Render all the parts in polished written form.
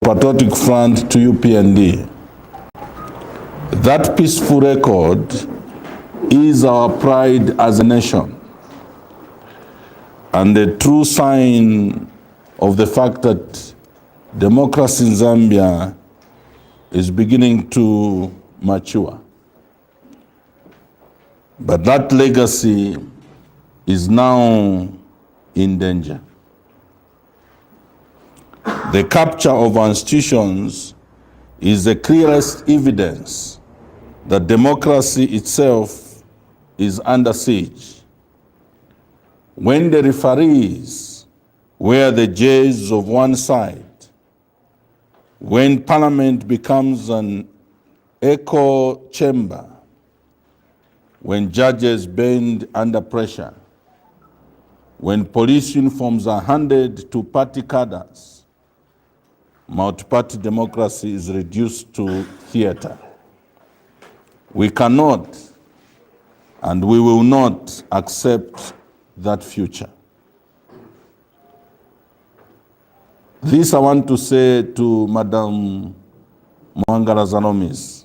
Patriotic Front to UPND. That peaceful record is our pride as a nation and a true sign of the fact that democracy in Zambia is beginning to mature. But that legacy is now in danger. The capture of our institutions is the clearest evidence that democracy itself is under siege. When the referees were the judges of one side, when Parliament becomes an echo chamber, when judges bend under pressure, when police uniforms are handed to party cadres, multi-party democracy is reduced to theater. We cannot and we will not accept that future. This I want to say to Madam Mwangala Zanomis.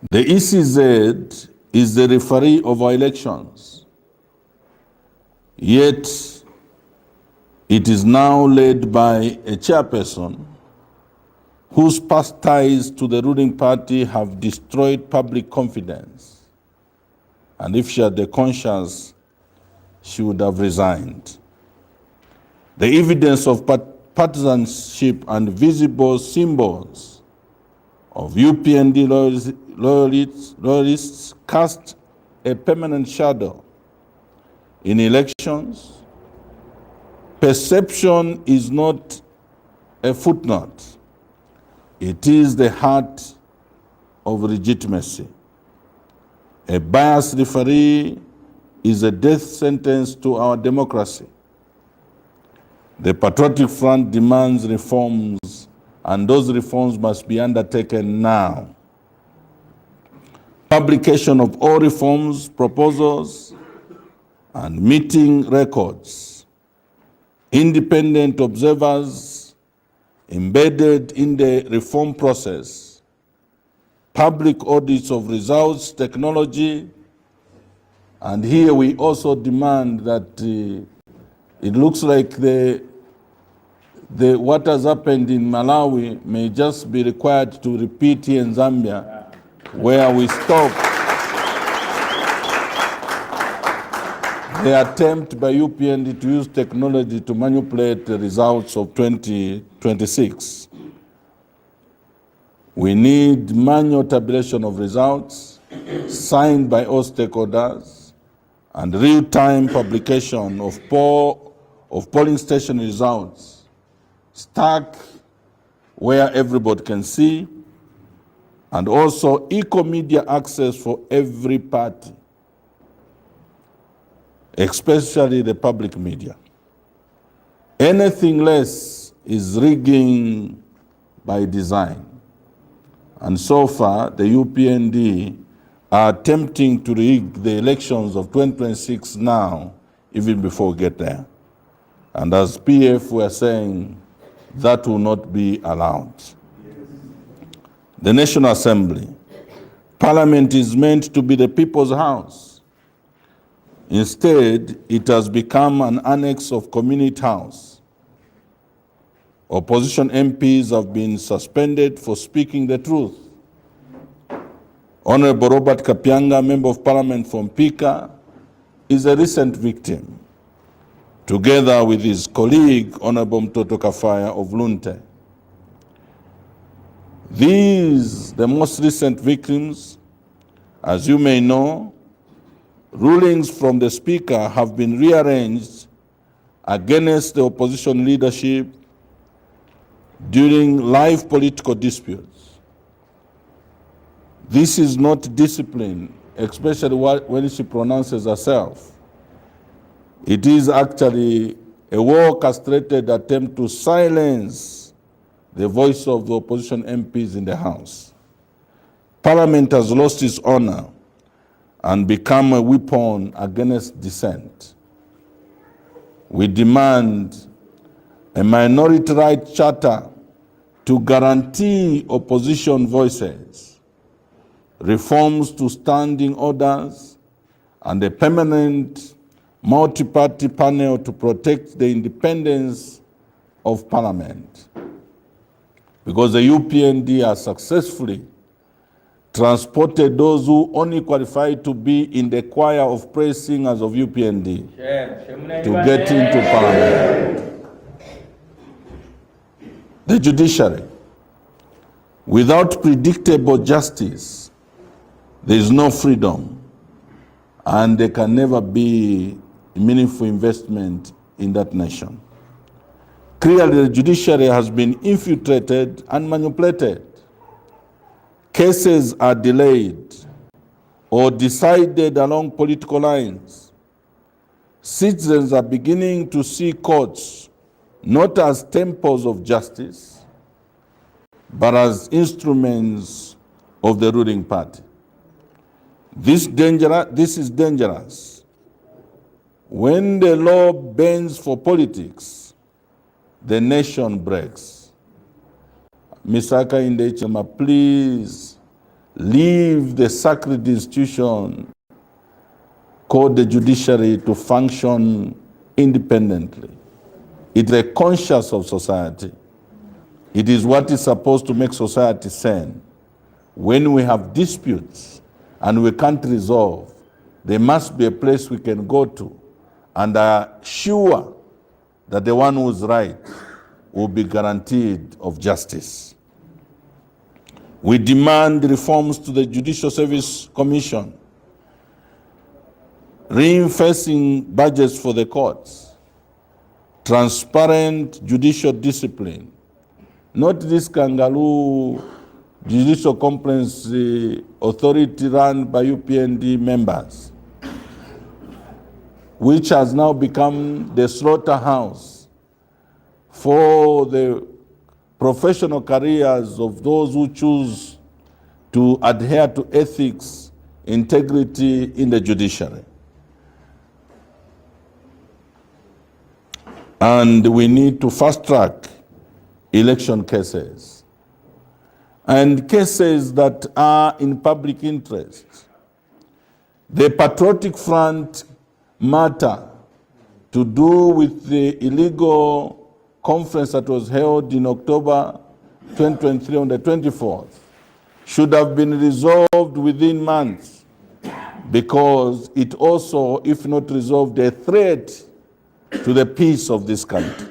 The ECZ is the referee of our elections, yet it is now led by a chairperson whose past ties to the ruling party have destroyed public confidence. And if she had the conscience, she would have resigned. The evidence of partisanship and visible symbols of UPND loyalists cast a permanent shadow in elections. Perception is not a footnote. It is the heart of legitimacy. A biased referee is a death sentence to our democracy. The Patriotic Front demands reforms, and those reforms must be undertaken now. Publication of all reforms, proposals, and meeting records. Independent observers embedded in the reform process. Public audits of results, technology, and here we also demand that it looks like what has happened in Malawi may just be required to repeat here in Zambia, where we stop the attempt by UPND to use technology to manipulate the results of 2026. We need manual tabulation of results, signed by all stakeholders, and real-time publication of polling station results, stack where everybody can see, and also equal media access for every party, especially the public media. Anything less is rigging by design. And so far, the UPND are attempting to rig the elections of 2026 now, even before we get there. And as PF were saying, that will not be allowed. The National Assembly. Parliament is meant to be the people's house. Instead, it has become an annex of Community House. Opposition MPs have been suspended for speaking the truth. Honorable Robert Kapianga, Member of Parliament from Pika, is a recent victim, together with his colleague, Honorable Mtoto Kafaya of Lunte. These, the most recent victims, as you may know, rulings from the Speaker have been rearranged against the opposition leadership during live political disputes. This is not discipline, especially when she pronounces herself. It is actually a well-orchestrated attempt to silence the voice of the opposition MPs in the House. Parliament has lost its honor and become a weapon against dissent. We demand a minority right charter to guarantee opposition voices, reforms to standing orders, and a permanent multi-party panel to protect the independence of Parliament. Because the UPND has successfully transported those who only qualify to be in the choir of praise singers of UPND to get into Parliament. The judiciary, without predictable justice, there is no freedom, and there can never be meaningful investment in that nation. Clearly, the judiciary has been infiltrated and manipulated. Cases are delayed or decided along political lines. Citizens are beginning to see courts not as temples of justice, but as instruments of the ruling party. This is dangerous. When the law bends for politics, the nation breaks. Mr. Hakainde Hichilema, please leave the sacred institution called the judiciary to function independently. It's a conscience of society. It is what is supposed to make society sane. When we have disputes and we can't resolve, there must be a place we can go to and are sure that the one who's right will be guaranteed of justice. We demand reforms to the Judicial Service Commission, reinforcing budgets for the courts, transparent judicial discipline, not this kangaroo judicial complaints authority run by UPND members, which has now become the slaughterhouse for the professional careers of those who choose to adhere to ethics, integrity in the judiciary. And we need to fast-track election cases and cases that are in public interest. The Patriotic Front matter to do with the illegal conference that was held in October 2023 on the 24th should have been resolved within months, because it also, if not resolved, a threat to the peace of this country.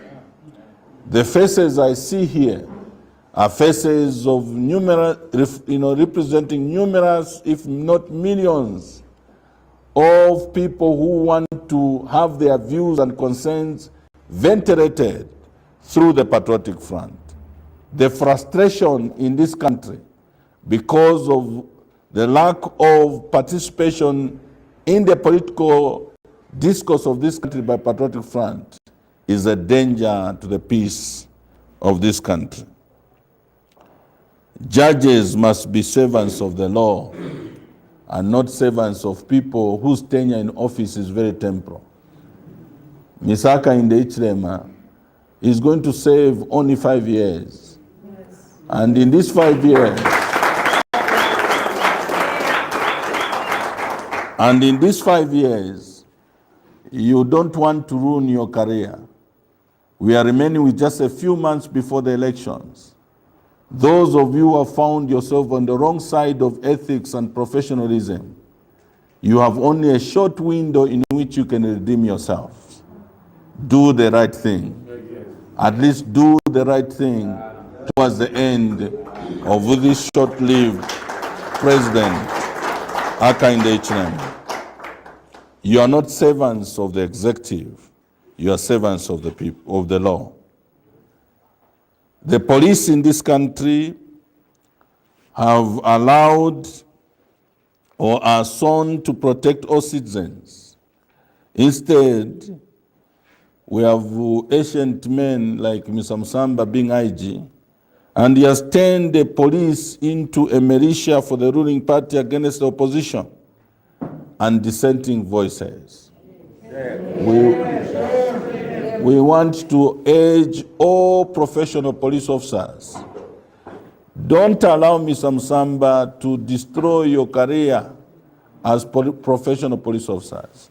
The faces I see here are faces of numerous, representing numerous, if not millions, of people who want to have their views and concerns ventilated through the Patriotic Front. The frustration in this country because of the lack of participation in the political discourse of this country by Patriotic Front is a danger to the peace of this country. Judges must be servants of the law and not servants of people whose tenure in office is very temporal. Mr. Hakainde Hichilema is going to serve only 5 years. Yes. And in these 5 years, you don't want to ruin your career. We are remaining with just a few months before the elections. Those of you who have found yourself on the wrong side of ethics and professionalism, you have only a short window in which you can redeem yourself. Do the right thing. At least do the right thing towards the end of this short-lived President Hakainde Hichilema. You are not servants of the executive. You are servants of the people, of the law. The police in this country have allowed or are shown to protect all citizens. Instead, we have ancient men like Mr. Musamba being IG, and he has turned the police into a militia for the ruling party against the opposition and dissenting voices. We want to urge all professional police officers, don't allow Mr. Msamba to destroy your career as professional police officers.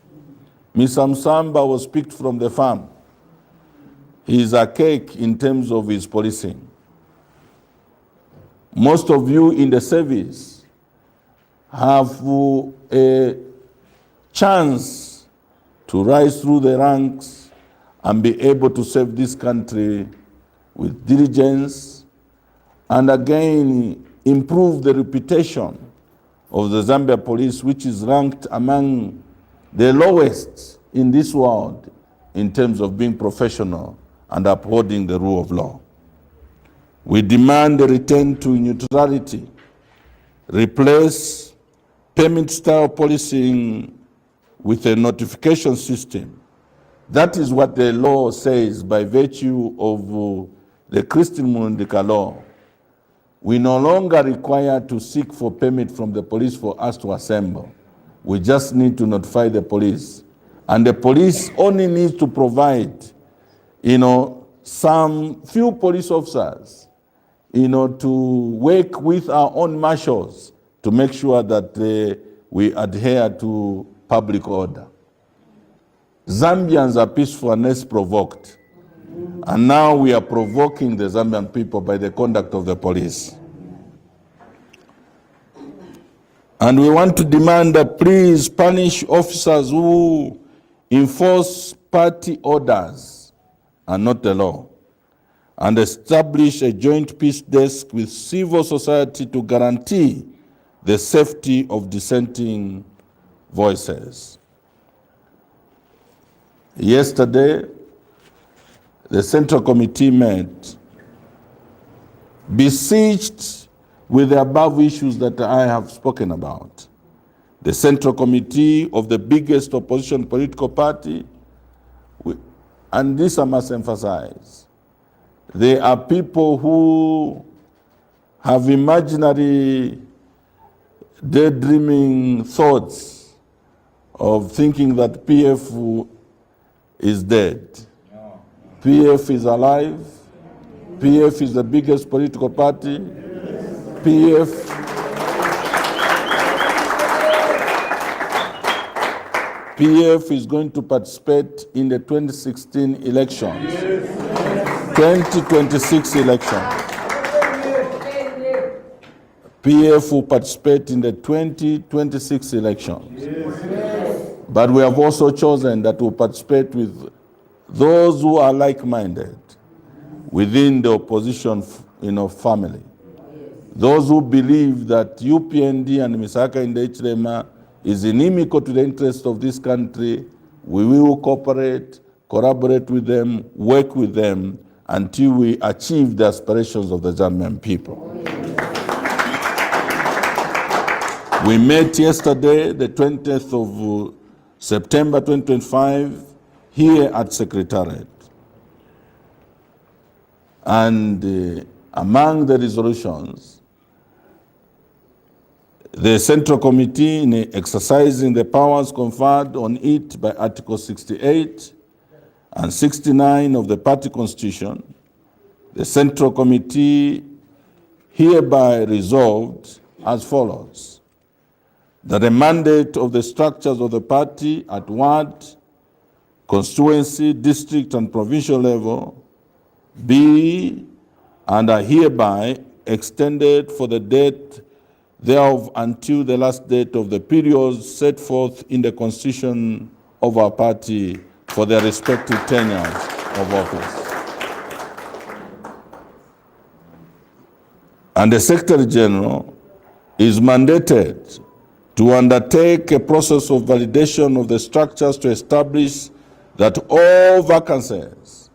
Mr. Msamba was picked from the farm. He is archaic in terms of his policing. Most of you in the service have a chance to rise through the ranks and be able to serve this country with diligence and again improve the reputation of the Zambia police, which is ranked among the lowest in this world in terms of being professional and upholding the rule of law. We demand a return to neutrality, replace payment-style policing with a notification system. That is what the law says by virtue of the Christian Mundika law. We no longer require to seek for permit from the police for us to assemble. We just need to notify the police. And the police only needs to provide, some few police officers, to work with our own marshals to make sure that we adhere to public order. Zambians are peaceful unless provoked. And now we are provoking the Zambian people by the conduct of the police. And we want to demand that please punish officers who enforce party orders and not the law, and establish a joint peace desk with civil society to guarantee the safety of dissenting voices. Yesterday, the Central Committee met, besieged with the above issues that I have spoken about. The Central Committee of the biggest opposition political party, and this I must emphasize, they are people who have imaginary daydreaming thoughts of thinking that PF is dead. PF is alive. PF is the biggest political party. PF is going to participate in the 2016 elections, 2026 elections. PF will participate in the 2026 elections. But we have also chosen that we'll participate with those who are like-minded within the opposition family. Those who believe that UPND and Misaka Ndechilema is inimical to the interest of this country, we will cooperate, collaborate with them, work with them until we achieve the aspirations of the Zambian people. We met yesterday, the 20th of September 2025, here at Secretariat. And among the resolutions, the Central Committee, in exercising the powers conferred on it by Article 68 and 69 of the party constitution, the Central Committee hereby resolved as follows: that the mandate of the structures of the party at ward, constituency, district, and provincial level be and are hereby extended for the date thereof until the last date of the period set forth in the constitution of our party for their respective tenures of office. And the Secretary General is mandated to undertake a process of validation of the structures to establish that all vacancies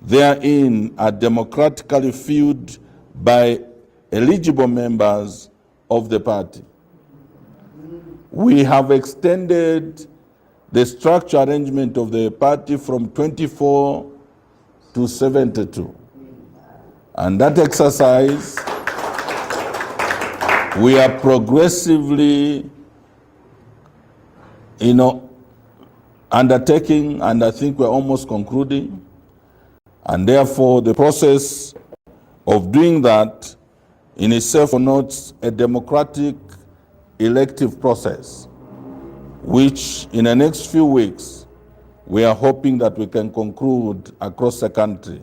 therein are democratically filled by eligible members of the party. We have extended the structure arrangement of the party from 24 to 72. And that exercise, we are progressively, undertaking, and I think we're almost concluding. And therefore, the process of doing that in itself connotes a democratic elective process, which in the next few weeks, we are hoping that we can conclude across the country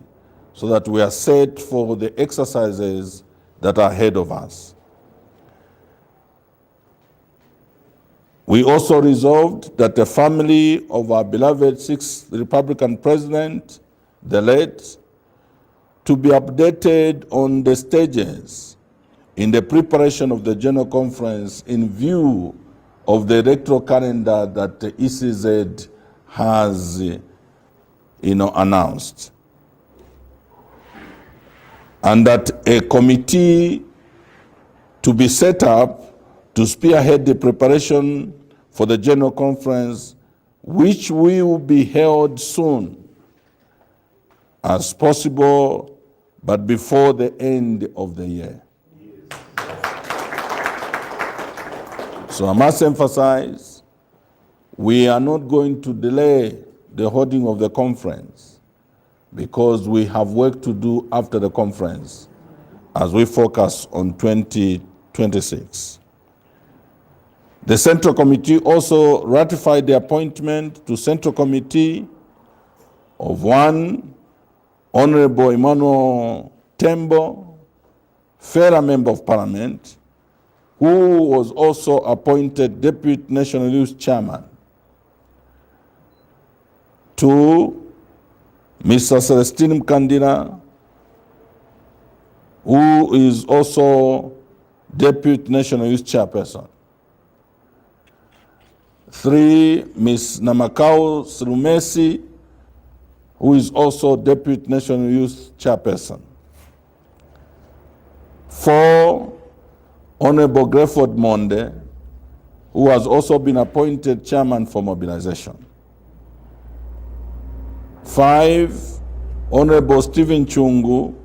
so that we are set for the exercises that are ahead of us. We also resolved that the family of our beloved sixth Republican president, the late, to be updated on the stages in the preparation of the General Conference in view of the electoral calendar that the ECZ has announced. And that a committee to be set up to spearhead the preparation for the General Conference, which will be held soon as possible, but before the end of the year. So I must emphasize, we are not going to delay the holding of the conference because we have work to do after the conference as we focus on 2026. The Central Committee also ratified the appointment to Central Committee of one Honorable Emmanuel Tembo, fellow Member of Parliament, who was also appointed Deputy National Youth Chairman, to Mr. Celestine Mkandila, who is also Deputy National Youth Chairperson. 3, Ms. Namakau Srumesi, who is also Deputy National Youth Chairperson. 4, Honorable Grefford Monde, who has also been appointed Chairman for Mobilization. 5, Honorable Stephen Chungu,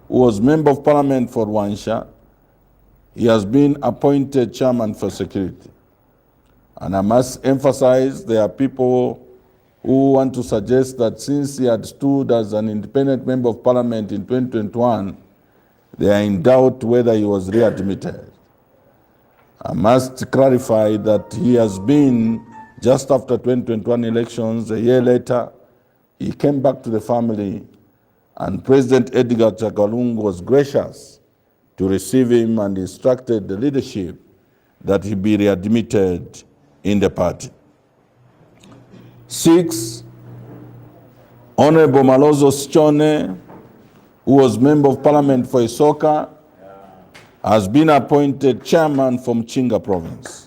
who was Member of Parliament for Rwansha. He has been appointed Chairman for Security. And I must emphasize, there are people who want to suggest that since he had stood as an independent Member of Parliament in 2021, they are in doubt whether he was readmitted. I must clarify that he has been, just after 2021 elections, a year later, he came back to the family, and President Edgar Chakalungu was gracious to receive him and instructed the leadership that he be readmitted in the party. 6, Honorable Malozo Sichone, who was Member of Parliament for Isoka, has been appointed Chairman from Chinga Province.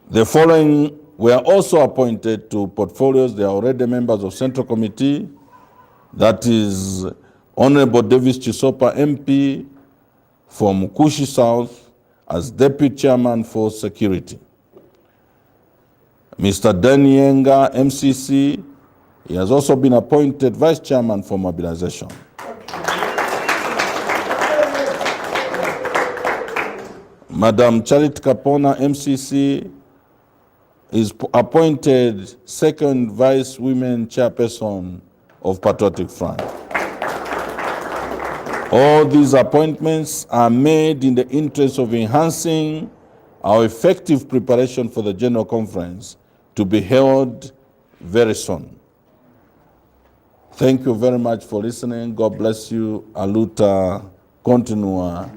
The following were also appointed to portfolios. They are already members of Central Committee. That is Honorable Davis Chisopa, MP from Kushi South, as Deputy Chairman for Security. Mr. Danny Yenga, MCC, he has also been appointed Vice Chairman for Mobilization. Madam Charity Kapona, MCC, is appointed Second Vice Women Chairperson of Patriotic Front. All these appointments are made in the interest of enhancing our effective preparation for the General Conference to be held very soon. Thank you very much for listening. God bless you. Aluta continua.